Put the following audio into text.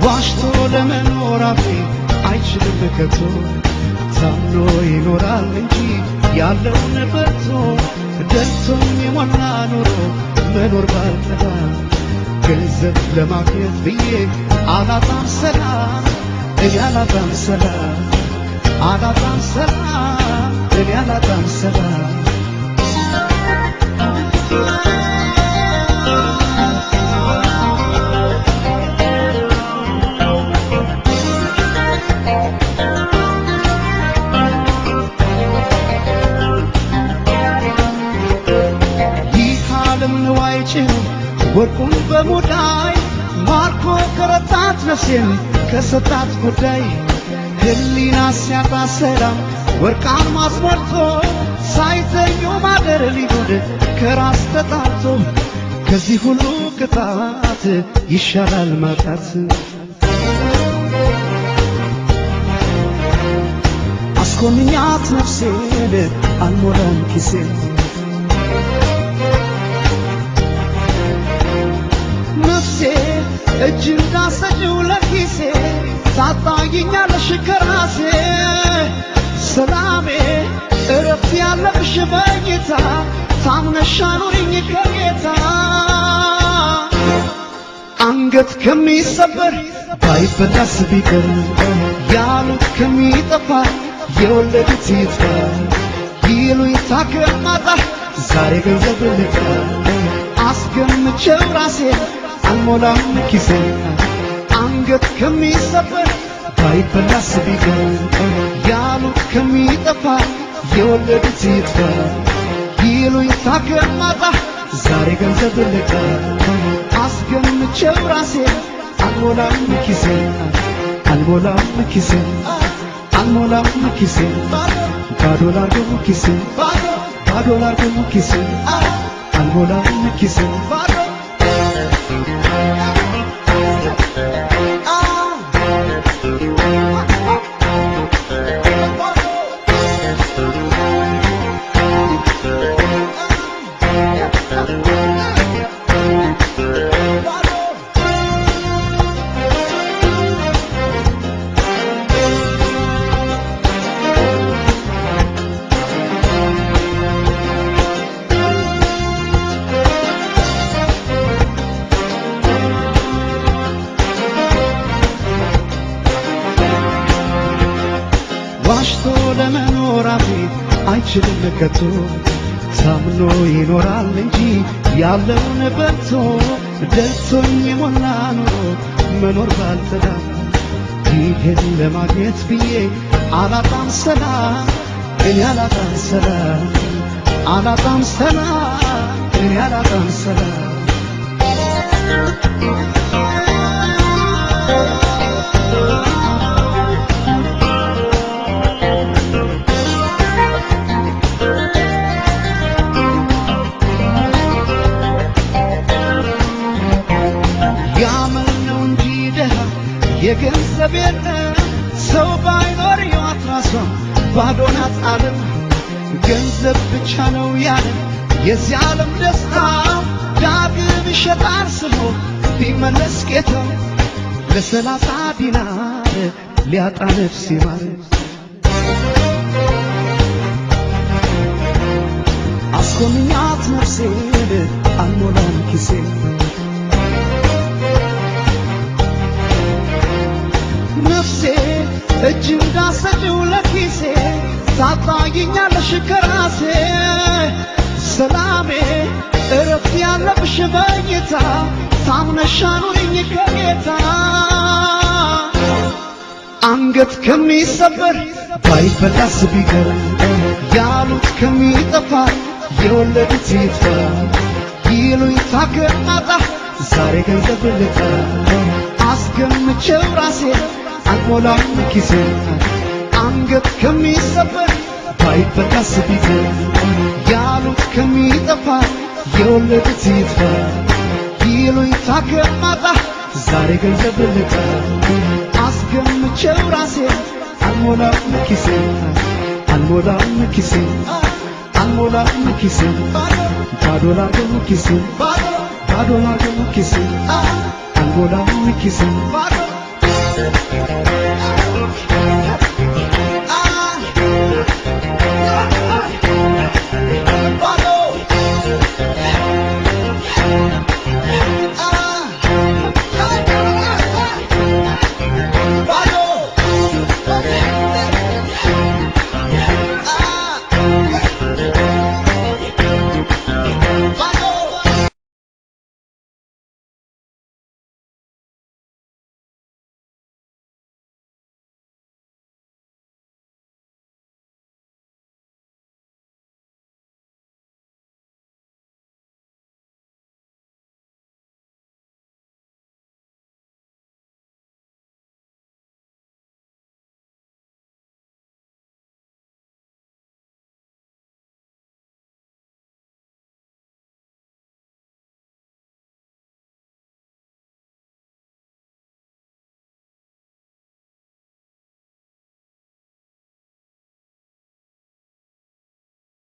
ዋሽቶ ለመኖር አፌ አይችልም ከቶ ታምኖ ይኖራል እንጂ ያለውን በልቶ ደልቶኝ የሞላ ኑሮ መኖር ባልጠላ ገንዘብ ለማግኘት ብዬ አላጣም ሰላም እኔ አላጣም ሰላም አላጣም ሰላም እኔ አላጣም ሰላም ወርቁን በሙዳይ ማርኮ ከረታት ነፍሴን ከሰጣት ጉዳይ ህሊና ሲያጣ ሰላም ወርቃን ማስሞልቶ ሳይተኙ ማደር ሊሆን ከራስ ተጣልቶ ከዚህ ሁሉ ቅጣት ይሻላል ማጣት አስኮንኛት ነፍሴን አልሞላም ኪሴን እጅ እንዳሰጭው ለኪሴ ታጣይኛለሽ ከራሴ ሰላሜ እረፍት ያለብሽ በጌታ ታምነሽ አኑሪኝ ከጌታ አንገት ከሚሰበር ባይበላስ ቢቀር ያሉት ከሚጠፋ የወለዱት ይጥፋ ይሉኝታ ከማጣ ዛሬ ገንዘብ ልጣ አስገምቼው ራሴ አልሞላም ኪሴን አንገት ከሚሰበር ባይበላስ ቢቀር ያሉት ከሚጠፋ የወለዱት ይጥፋ ይሉኝታ ከማጣ ዛሬ ገንዘብ ልጣ አስገምቼው ራሴ አልሞላም ኪሴን አልሞላም ኪሴን አልሞላም ኪሴን ባዶ ላርገው ኪሴን ባዶ ላርገው ኪሴን አልሞላም ኪሴን ዋሽቶ ለመኖር አፌ አይችልም ከቶ ታምኖ ይኖራል እንጂ ያለውን በልቶ ደልቶኝ የሞላ ኑሮ መኖር ባልጠላ ይሄን ለማግኘት ብዬ አላጣም ሰላም እኔ አላጣም ሰላም አላጣም ሰላም እኔ አላጣም ሰላም የገንዘብ የለም ሰው ባይኖር ሕይወት ራሷ ባዶ ናት ዓለም ገንዘብ ብቻ ነው ያለም የዚህ ዓለም ደስታ ዳግም ይሸጣል ስሞ ቢመለስ ጌታ ለሰላሳ ዲናር ሊያጣ ነፍስ ይማር አስኮንኛት ነፍሴን አልሞላም ኪሴን ነፍሴ እጅ እንዳሰጭው ለኪሴ ታጣይኛለሽ ከራሴ ሰላሜ እረፍት ያለብሽ በጌታ ታምነሽ አኑሪኝ ከጌታ አንገት ከሚሰበር ባይበላስ ቢቀር ያሉት ከሚጠፋ የወለዱት ይጥፋ ይሉኝታ ከማጣ ዛሬ ገንዘብ ልጣ አስገምቼው ራሴ አልሞላም ኪሴን አንገት ከሚሰበር ባይበላስ ቢቀር ያሉት ከሚጠፋ የወለዱት ይጥፋ ይሉኝታ ከማጣ ዛሬ ገንዘብ ልጣ አስገምቼው ራሴ አልሞላም ኪሴን አልሞላም ኪሴን አልሞላም ኪሴን ባዶ ላርገው ኪሴን ባዶ ላርገው ኪሴን አልሞላም ኪሴን